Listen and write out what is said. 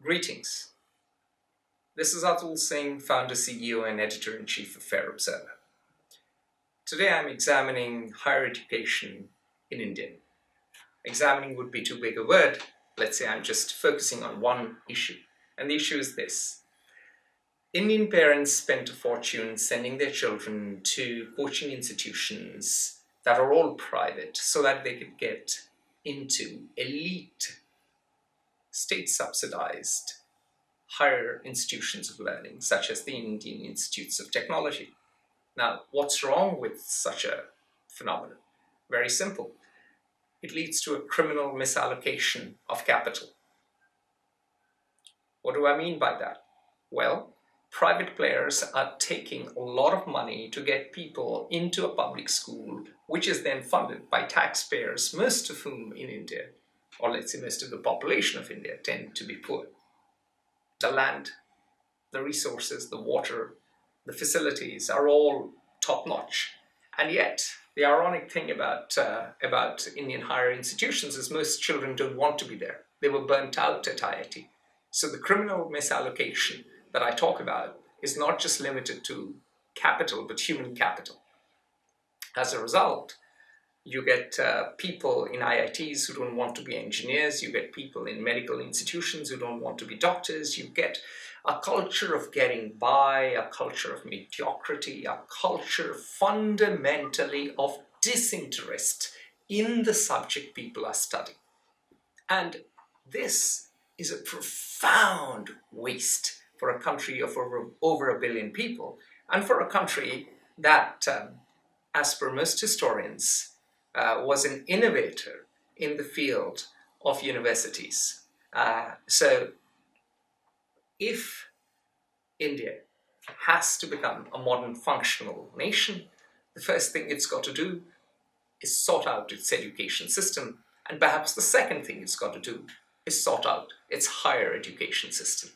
Greetings. This is Atul Singh, founder, CEO, and editor-in-chief of Fair Observer. Today I'm examining higher education in India. Examining would be too big a word. Let's say I'm just focusing on one issue. And the issue is this. Indian parents spent a fortune sending their children to coaching institutions that are all private so that they could get into elite, state-subsidized higher institutions of learning, such as the Indian Institutes of Technology. Now, what's wrong with such a phenomenon? Very simple. It leads to a criminal misallocation of capital. What do I mean by that? Well, private players are taking a lot of money to get people into a public school, which is then funded by taxpayers, most of whom in India, or let's say most of the population of India, tend to be poor. The land, the resources, the water, the facilities are all top-notch. And yet, the ironic thing about Indian higher institutions is most children don't want to be there. They were burnt out at IIT. So the criminal misallocation that I talk about is not just limited to capital, but human capital. As a result, you get people in IITs who don't want to be engineers. You get people in medical institutions who don't want to be doctors. You get a culture of getting by, a culture of mediocrity, a culture fundamentally of disinterest in the subject people are studying. And this is a profound waste for a country of over a billion people, and for a country that, as per most historians, was an innovator in the field of universities. So if India has to become a modern functional nation, the first thing it's got to do is sort out its education system, and perhaps the second thing it's got to do is sort out its higher education system.